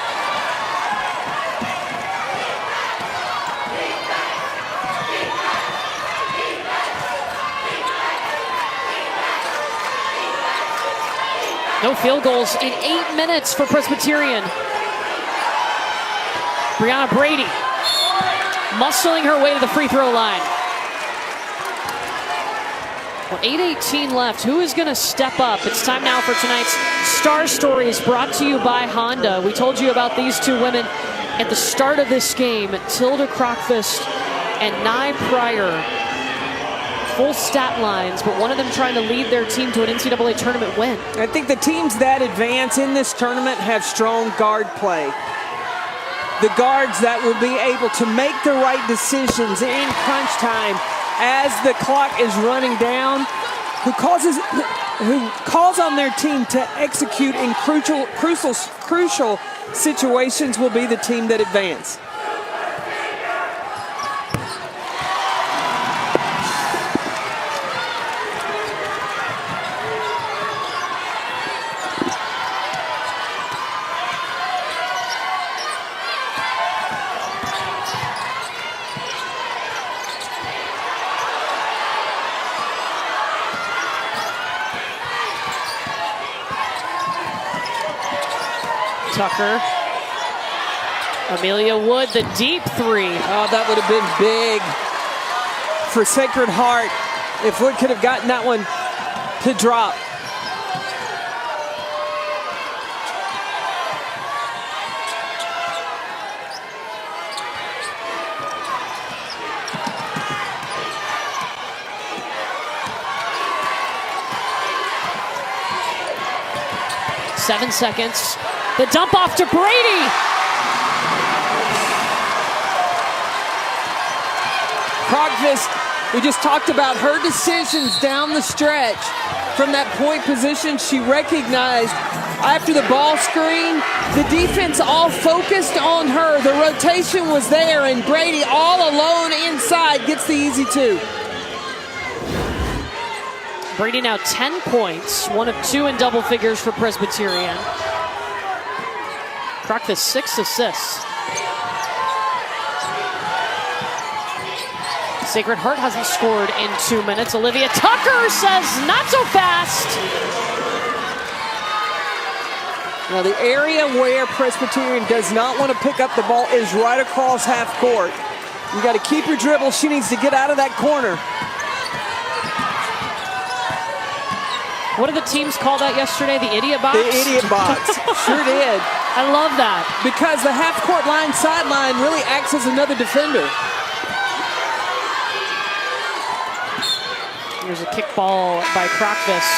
No field goals in 8 minutes for Presbyterian. Brianna Brady muscling her way to the free throw line. Well, 8:18 left. Who is going to step up? It's time now for tonight's Star Stories, brought to you by Honda. We told you about these two women at the start of this game, Tilda Crockfist and Nye Pryor. Full stat lines, but one of them trying to lead their team to an NCAA tournament win. I think the teams that advance in this tournament have strong guard play. The guards that will be able to make the right decisions in crunch time as the clock is running down, who calls on their team to execute in crucial situations will be the team that advance. Tucker. Amelia Wood, the deep three. Oh, that would have been big for Sacred Heart if Wood could have gotten that one to drop. Seven seconds. The dump off to Brady. Crockfist, we just talked about her decisions down the stretch. From that point position, she recognized after the ball screen, the defense all focused on her. The rotation was there, and Brady all alone inside gets the easy two. Brady now 10 points, one of two in double figures for Presbyterian. Crockfist 6 assists. Sacred Heart hasn't scored in 2 minutes. Olivia Tucker says not so fast. Now the area where Presbyterian does not want to pick up the ball is right across half court. You got to keep your dribble. She needs to get out of that corner. What did the teams call that yesterday? The idiot box? The idiot box. Sure did. I love that. Because the half-court line sideline really acts as another defender. Here's a kick ball by Crockfist.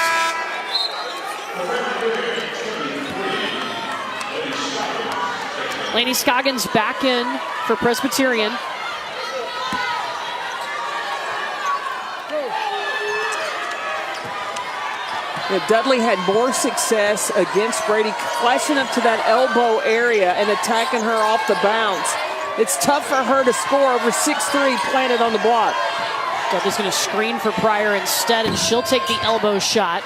Lainey Scoggins back in for Presbyterian. Dudley had more success against Brady, flashing up to that elbow area and attacking her off the bounce. It's tough for her to score over 6'3", planted on the block. Dudley's going to screen for Pryor instead, and she'll take the elbow shot.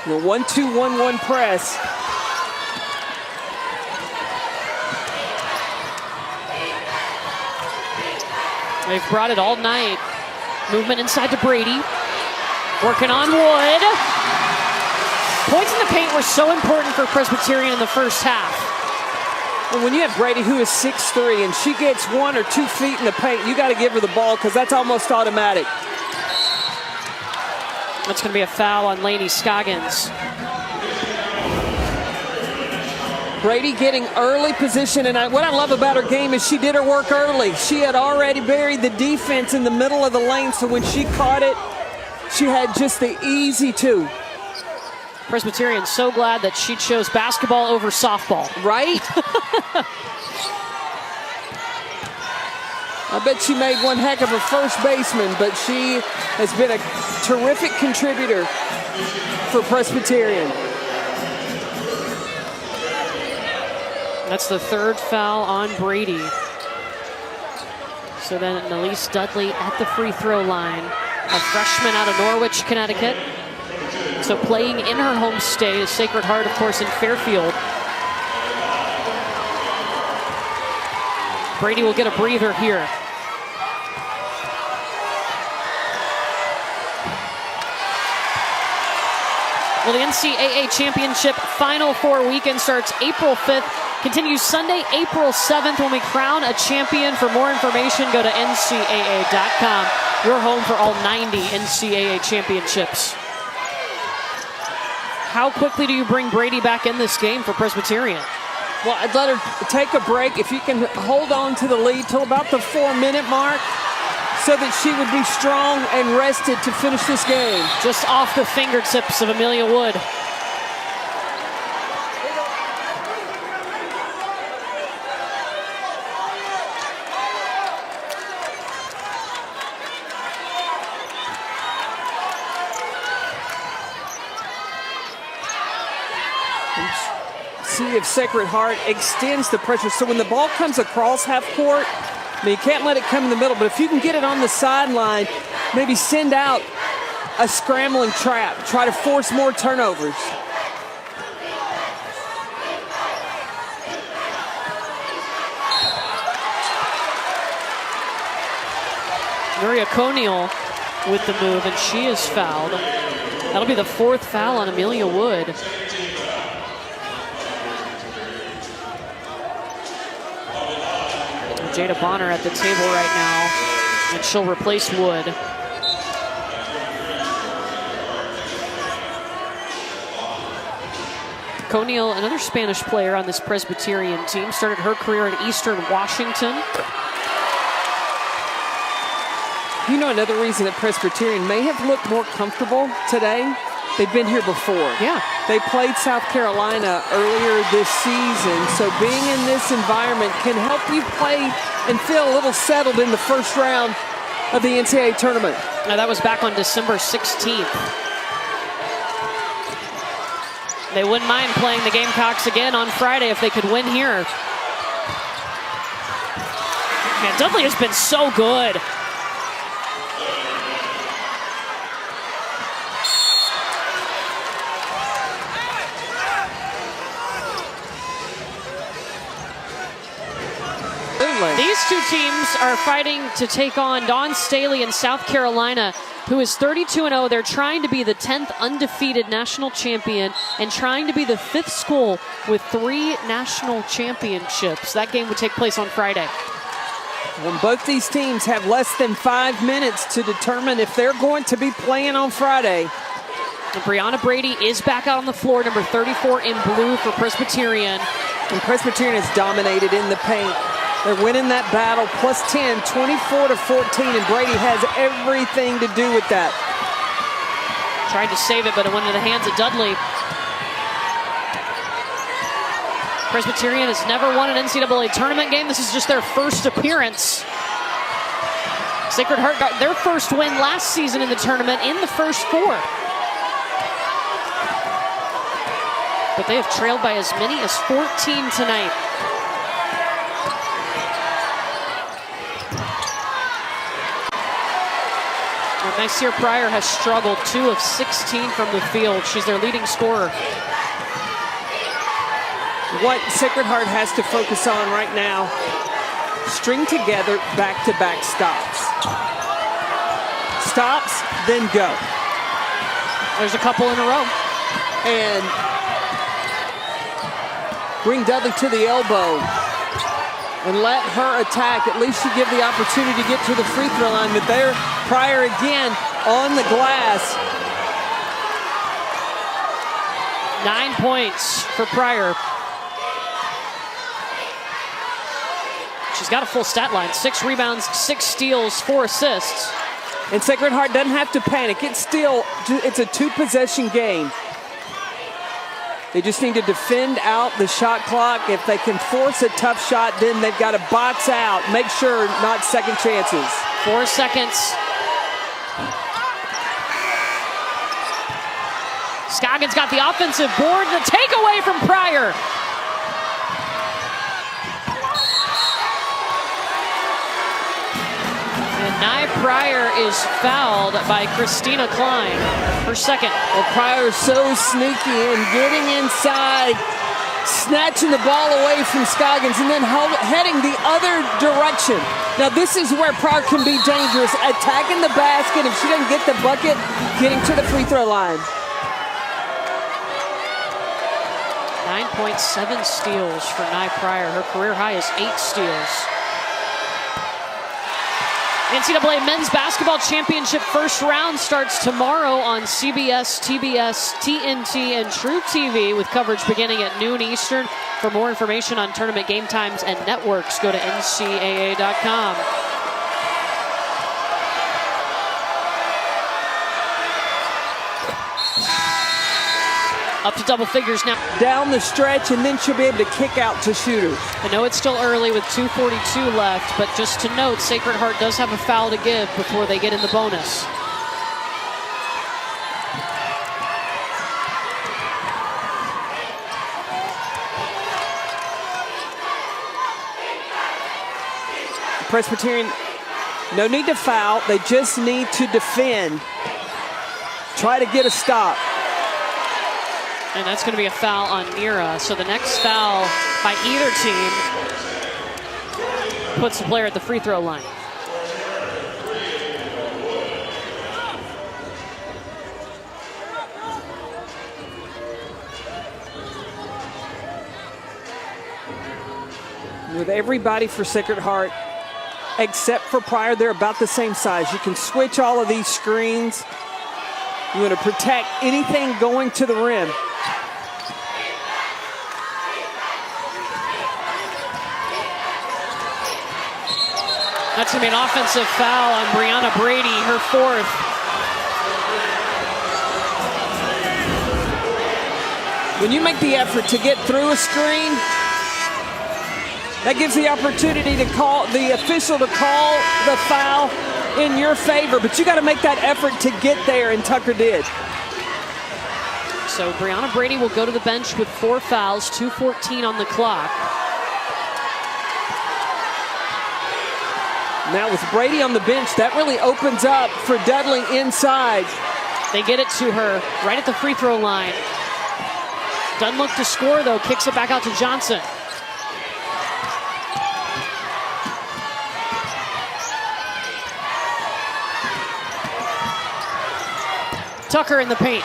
The 1-2-1-1 press. They've brought it all night. Movement inside to Brady. Working on Wood. Points in the paint were so important for Presbyterian in the first half. And when you have Brady, who is 6'3", and she gets 1 or 2 feet in the paint, you got to give her the ball because that's almost automatic. That's going to be a foul on Lainey Scoggins. Brady getting early position, and what I love about her game is she did her work early. She had already buried the defense in the middle of the lane, so when she caught it, she had just the easy two. Presbyterian so glad that she chose basketball over softball. Right? I bet she made one heck of a first baseman, but she has been a terrific contributor for Presbyterian. That's the third foul on Brady. So then Annalise Dudley at the free throw line, a freshman out of Norwich, Connecticut. So playing in her home state is Sacred Heart, of course, in Fairfield. Brady will get a breather here. Well, the NCAA Championship Final Four weekend starts April 5th, continues Sunday, April 7th, when we crown a champion. For more information, go to ncaa.com, your home for all 90 NCAA championships. How quickly do you bring Brady back in this game for Presbyterian? Well, I'd let her take a break. If you can hold on to the lead till about the 4-minute mark so that she would be strong and rested to finish this game. Just off the fingertips of Amelia Wood. See if Sacred Heart extends the pressure. So when the ball comes across half court, I mean, you can't let it come in the middle, but if you can get it on the sideline, maybe send out a scrambling trap, try to force more turnovers. Neira Coniel with the move, and she is fouled. That'll be the fourth foul on Amelia Wood. Jada Bonner at the table right now, and she'll replace Wood. Coniel, another Spanish player on this Presbyterian team, started her career at Eastern Washington. You know, another reason that Presbyterian may have looked more comfortable today, they've been here before. Yeah. They played South Carolina earlier this season, so being in this environment can help you play and feel a little settled in the first round of the NCAA tournament. Now, that was back on December 16th. They wouldn't mind playing the Gamecocks again on Friday if they could win here. Man, Dudley has been so good. These two teams are fighting to take on Dawn Staley in South Carolina, who is 32-0. They're trying to be the 10th undefeated national champion and trying to be the 5th school with 3 national championships. That game would take place on Friday. When both these teams have less than 5 minutes to determine if they're going to be playing on Friday. And Brianna Brady is back out on the floor, number 34 in blue for Presbyterian. And Presbyterian has dominated in the paint. They're winning that battle, plus 10, 24-14, and Brady has everything to do with that. Tried to save it, but it went into the hands of Dudley. Presbyterian has never won an NCAA tournament game. This is just their first appearance. Sacred Heart got their first win last season in the tournament in the first 4. But they have trailed by as many as 14 tonight. Neira Pryor has struggled, 2 of 16 from the field. She's their leading scorer. What Sacred Heart has to focus on right now, string together back-to-back stops. Stops, then go. There's a couple in a row. And bring Dudley to the elbow and let her attack. At least you give the opportunity to get to the free throw line. But there, Pryor again on the glass. 9 points for Pryor. She's got a full stat line. 6 rebounds, 6 steals, 4 assists. And Sacred Heart doesn't have to panic. It's a 2-possession game. They just need to defend out the shot clock. If they can force a tough shot, then they've got to box out. Make sure not second chances. 4 seconds. Scoggins got the offensive board. The takeaway from Pryor. And Neira Pryor is fouled by Christina Klein. Her second. Well, Pryor's so sneaky and getting inside, snatching the ball away from Scoggins and then heading the other direction. Now this is where Pryor can be dangerous, attacking the basket. If she doesn't get the bucket, getting to the free throw line. 9.7 steals for Neira Pryor. Her career high is 8 steals. NCAA Men's Basketball Championship first round starts tomorrow on CBS, TBS, TNT, and True TV with coverage beginning at noon Eastern. For more information on tournament game times and networks, go to ncaa.com. Up to double figures now. Down the stretch, and then she'll be able to kick out to shooters. I know it's still early with 2:42 left, but just to note, Sacred Heart does have a foul to give before they get in the bonus. Presbyterian, no need to foul. They just need to defend. Try to get a stop. And that's going to be a foul on Neira. So the next foul by either team puts the player at the free throw line. With everybody for Sacred Heart, except for Pryor, they're about the same size. You can switch all of these screens. You want to protect anything going to the rim. That's going to be an offensive foul on Brianna Brady, her 4th. When you make the effort to get through a screen, that gives the opportunity to call the official to call the foul in your favor, but you got to make that effort to get there, and Tucker did. So Brianna Brady will go to the bench with 4 fouls, 2:14 on the clock. Now with Brady on the bench, that really opens up for Dudley inside. They get it to her right at the free throw line. Doesn't look to score though, kicks it back out to Johnson. Tucker in the paint.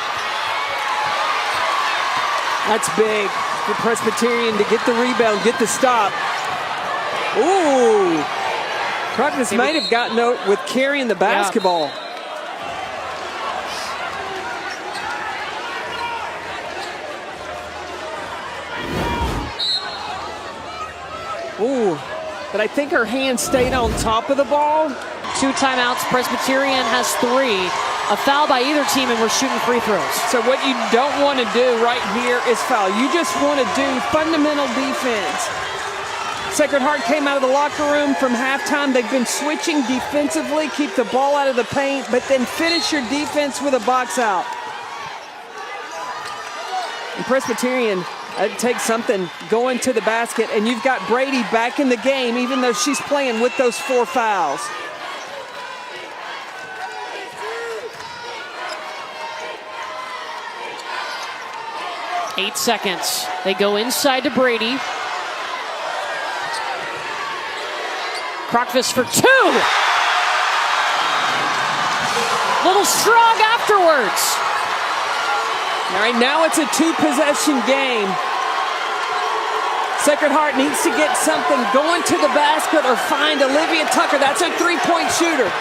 That's big for Presbyterian to get the rebound, get the stop. Ooh. Progress might have gotten out with carrying the basketball. Ooh, but I think her hand stayed on top of the ball. 2 timeouts. Presbyterian has 3. A foul by either team, and we're shooting free throws. So what you don't want to do right here is foul. You just want to do fundamental defense. Sacred Heart came out of the locker room from halftime. They've been switching defensively, keep the ball out of the paint, but then finish your defense with a box out. And Presbyterian takes something going to the basket, and you've got Brady back in the game, even though she's playing with those 4 fouls. Eight seconds. They go inside to Brady. Krokvis for 2. Little strong afterwards. All right, now it's a 2-possession game. Sacred Heart needs to get something going to the basket or find Olivia Tucker. That's a 3-point shooter.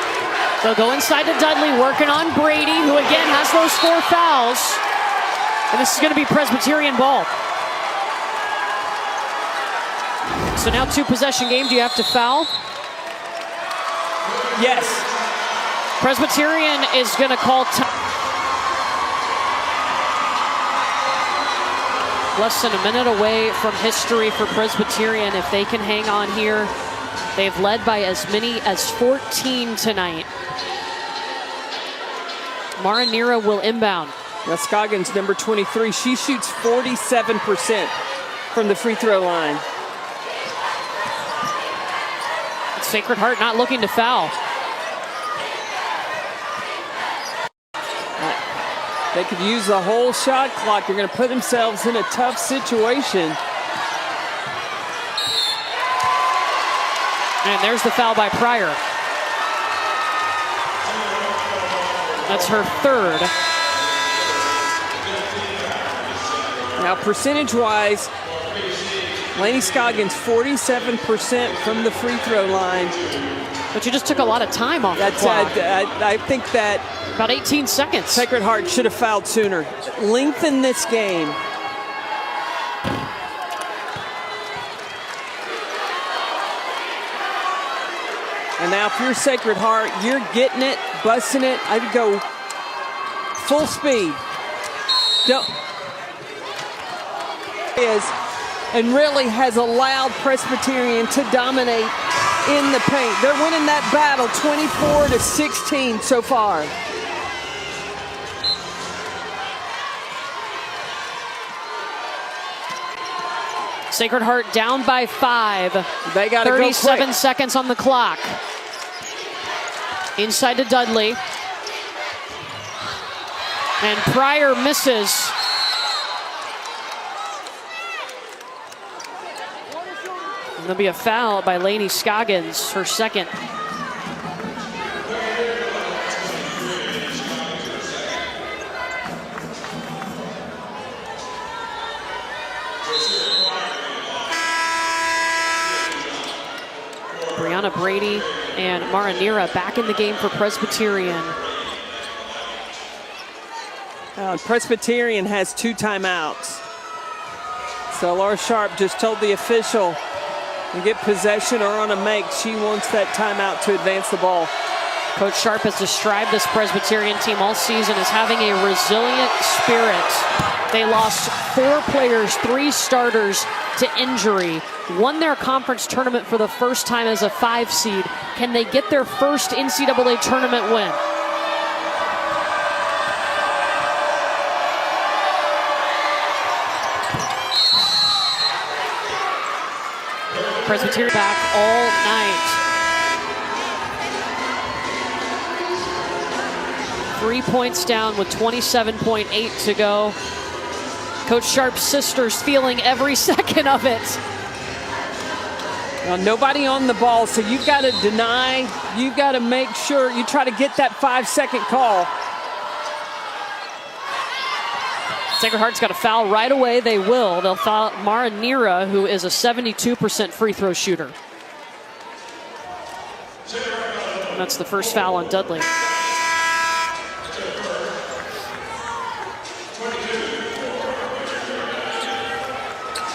They'll go inside to Dudley, working on Brady, who again has those 4 fouls. And this is going to be Presbyterian ball. So now 2-possession game. Do you have to foul? Yes. Presbyterian is going to call time. Less than a minute away from history for Presbyterian. If they can hang on here, they've led by as many as 14 tonight. Mara Neira will inbound. Now Scoggins, number 23, she shoots 47% from the free throw line. Sacred Heart not looking to foul. They could use the whole shot clock. They're going to put themselves in a tough situation. And there's the foul by Pryor. That's her 3rd. Now, percentage-wise, Lainey Scoggins, 47% from the free throw line. But you just took a lot of time off the clock. I think that about 18 seconds. Sacred Heart should have fouled sooner. Lengthen this game. And now if you're Sacred Heart, you're getting it, busting it. I'd go full speed. And really has allowed Presbyterian to dominate in the paint. They're winning that battle 24-16 so far. Sacred Heart down by 5. They got to go quick. 37 seconds on the clock. Inside to Dudley. And Pryor misses. And there'll be a foul by Lainey Scoggins, her 2nd. Brianna Brady and Mara Neira back in the game for Presbyterian. Presbyterian has 2 timeouts. So Laura Sharp just told the official to get possession or on a make. She wants that timeout to advance the ball. Coach Sharp has described this Presbyterian team all season as having a resilient spirit. They lost 4 players, 3 starters to injury, won their conference tournament for the first time as a 5 seed. Can they get their first NCAA tournament win? Presbyterian back all night. 3 points down with 27.8 to go. Coach Sharp's sisters feeling every second of it. Well, nobody on the ball, so you've got to deny. You've got to make sure you try to get that 5-second call. Sacred Heart's got a foul right away. They will. They'll foul Mara Neira, who is a 72% free throw shooter. And that's the first foul on Dudley.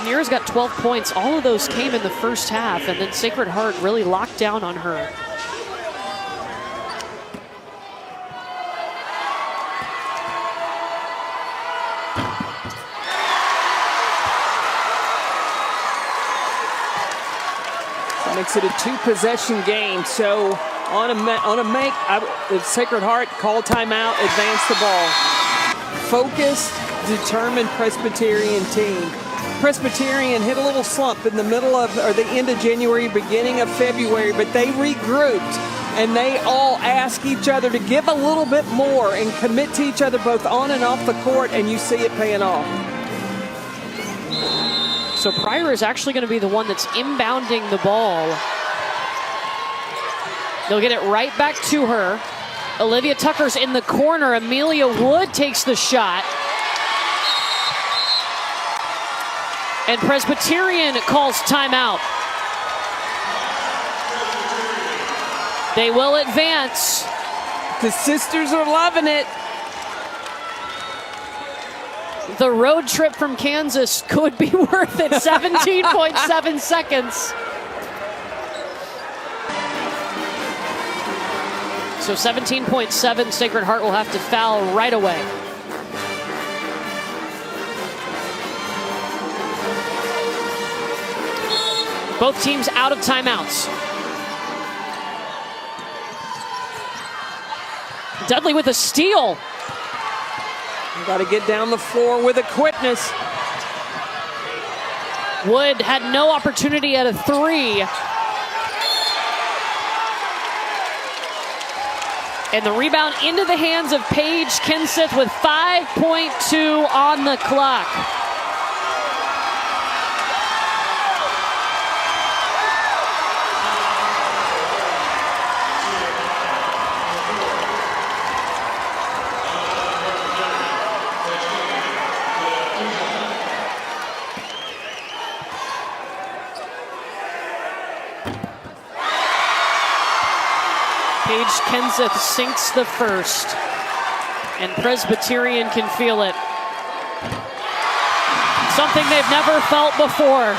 Neira's got 12 points. All of those came in the first half, and then Sacred Heart really locked down on her. Makes it a 2-possession game. So on a make, Sacred Heart call timeout, advance the ball. Focused, determined Presbyterian team. Presbyterian hit a little slump in the middle of, or the end of January, beginning of February, but they regrouped and they all ask each other to give a little bit more and commit to each other both on and off the court, and you see it paying off. So Pryor is actually going to be the one that's inbounding the ball. They'll get it right back to her. Olivia Tucker's in the corner. Amelia Wood takes the shot. And Presbyterian calls timeout. They will advance. The sisters are loving it. The road trip from Kansas could be worth it. 17.7 seconds. So 17.7, Sacred Heart will have to foul right away. Both teams out of timeouts. Dudley with a steal. Got to get down the floor with a quickness. Wood had no opportunity at a three. And the rebound into the hands of Paige Kenseth with 5.2 on the clock. Paige Kenseth sinks the first, and Presbyterian can feel it. Something they've never felt before.